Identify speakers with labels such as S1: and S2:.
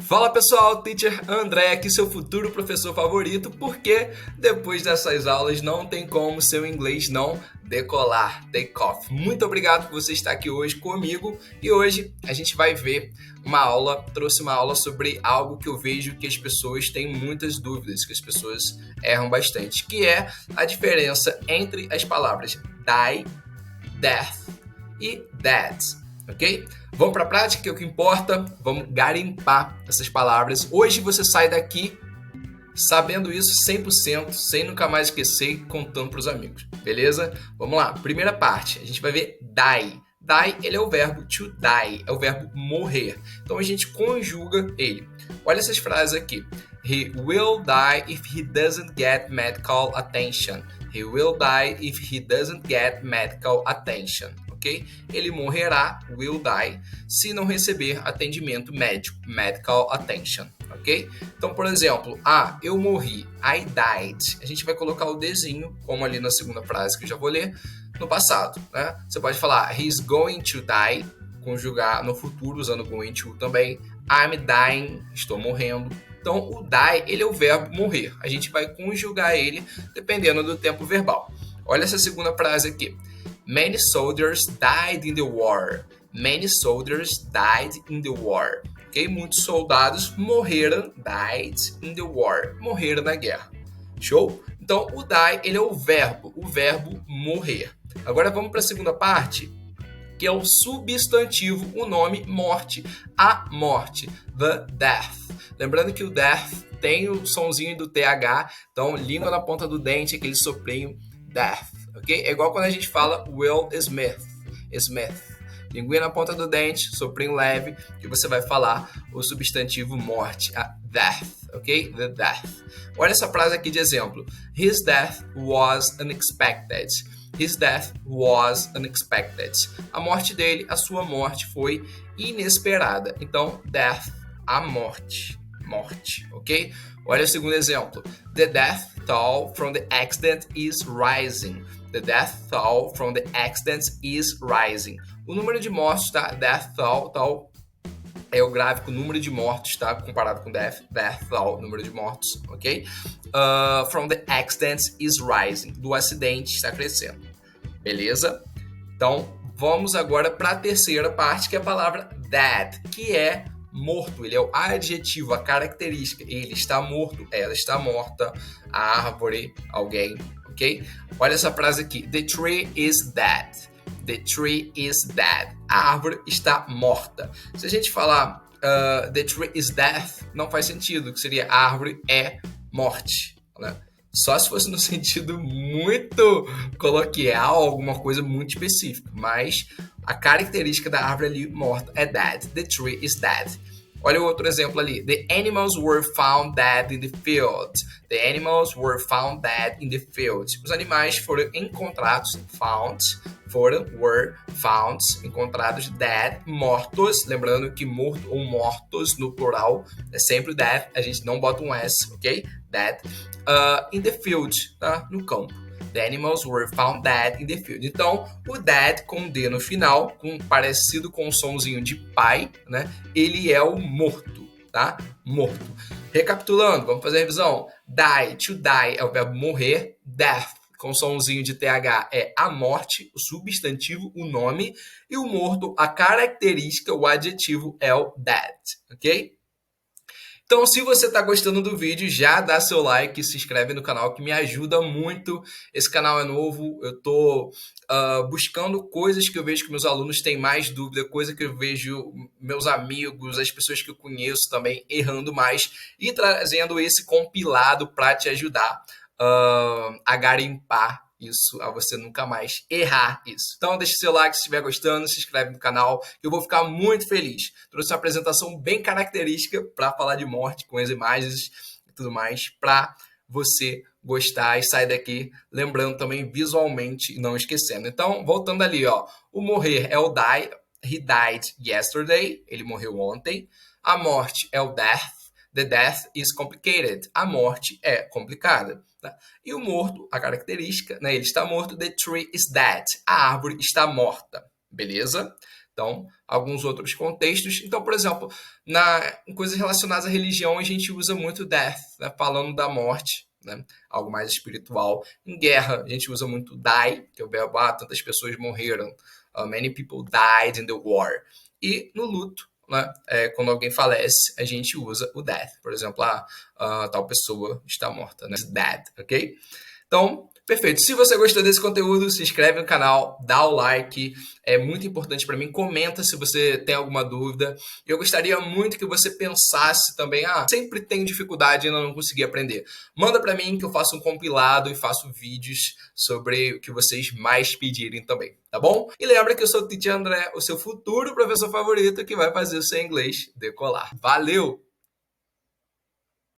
S1: Fala pessoal, Teacher André aqui, seu futuro professor favorito, porque depois dessas aulas não tem como seu inglês não decolar, take off. Muito obrigado por você estar aqui hoje comigo e hoje a gente vai ver trouxe uma aula sobre algo que eu vejo que as pessoas têm muitas dúvidas, que as pessoas erram bastante, que é a diferença entre as palavras die, death e dead, ok? Vamos para a prática, que é o que importa. Vamos garimpar essas palavras. Hoje você sai daqui sabendo isso 100%, sem nunca mais esquecer e contando para os amigos, beleza? Vamos lá, primeira parte, a gente vai ver die. Die, ele é o verbo to die, é o verbo morrer. Então a gente conjuga ele. Olha essas frases aqui. He will die if he doesn't get medical attention. He will die if he doesn't get medical attention. Okay? Ele morrerá, will die, se não receber atendimento médico, medical attention, ok? Então, por exemplo, eu morri, I died. A gente vai colocar o dezinho, como ali na segunda frase que eu já vou ler, no passado, né? Você pode falar, he's going to die, conjugar no futuro, usando going to também. I'm dying, estou morrendo. Então, o die, ele é o verbo morrer. A gente vai conjugar ele dependendo do tempo verbal. Olha essa segunda frase aqui. Many soldiers died in the war. Many soldiers died in the war. Okay? Muitos soldados morreram, died in the war. Morreram na guerra. Show? Então, o die, ele é o verbo morrer. Agora vamos para a segunda parte, que é o substantivo, o nome morte, a morte, the death. Lembrando que o death tem o sonzinho do TH, então língua na ponta do dente, aquele soprinho, death, ok? É igual quando a gente fala Will Smith, linguinha na ponta do dente, soprinho leve, que você vai falar o substantivo morte, a death, ok? The death. Olha essa frase aqui de exemplo. His death was unexpected. His death was unexpected. A morte dele, a sua morte foi inesperada. Então, death, a morte, ok? Olha o segundo exemplo. The death toll from the accident is rising. The death toll from the accident is rising. O número de mortos, tá? Death toll é o gráfico número de mortos, tá? Comparado com death toll, número de mortos, ok? From the accident is rising. Do acidente está crescendo. Beleza? Então, vamos agora para a terceira parte, que é a palavra dead, que é morto. Ele é o adjetivo, a característica. Ele está morto, ela está morta, a árvore, alguém, ok? Olha essa frase aqui. The tree is dead. The tree is dead. A árvore está morta. Se a gente falar the tree is death, não faz sentido, que seria a árvore é morte, né? Só se fosse no sentido muito coloquial, alguma coisa muito específica. Mas a característica da árvore ali morta é dead. The tree is dead. Olha o outro exemplo ali. The animals were found dead in the field. The animals were found dead in the field. Os animais foram encontrados, were found, encontrados dead, mortos. Lembrando que morto ou mortos no plural é sempre dead. A gente não bota um S, ok? Dead. In the field, tá? No campo. The animals were found dead in the field. Então, o dead com D no final, parecido com o somzinho de pai, né? Ele é o morto, tá? Morto. Recapitulando, vamos fazer a revisão. Die, to die é o verbo morrer. Death, com somzinho de TH, é a morte, o substantivo, o nome. E o morto, a característica, o adjetivo, é o dead, ok? Então, se você está gostando do vídeo, já dá seu like, se inscreve no canal, que me ajuda muito. Esse canal é novo, eu estou buscando coisas que eu vejo que meus alunos têm mais dúvida, coisa que eu vejo meus amigos, as pessoas que eu conheço também errando mais, e trazendo esse compilado para te ajudar a garimpar isso, a você nunca mais errar isso. Então deixa seu like se estiver gostando, se inscreve no canal, que eu vou ficar muito feliz. Trouxe uma apresentação bem característica para falar de morte, com as imagens e tudo mais, para você gostar e sair daqui lembrando também visualmente e não esquecendo. Então, voltando ali, ó, o morrer é o die, he died yesterday, ele morreu ontem. A morte é o death, the death is complicated, a morte é complicada. Tá? E o morto, a característica, né? Ele está morto, the tree is dead, a árvore está morta, beleza? Então, alguns outros contextos. Então, por exemplo, em coisas relacionadas à religião, a gente usa muito death, né? Falando da morte, né? Algo mais espiritual. Em guerra, a gente usa muito die, que é o verbo, tantas pessoas morreram. Many people died in the war. E no luto, né? Quando alguém falece, a gente usa o death. Por exemplo, tal pessoa está morta, né? Dead, ok? Então, perfeito. Se você gostou desse conteúdo, se inscreve no canal, dá o like, é muito importante para mim. Comenta se você tem alguma dúvida. Eu gostaria muito que você pensasse também, sempre tenho dificuldade e ainda não consegui aprender. Manda para mim que eu faço um compilado e faço vídeos sobre o que vocês mais pedirem também, tá bom? E lembra que eu sou o Teacher André, o seu futuro professor favorito que vai fazer o seu inglês decolar. Valeu!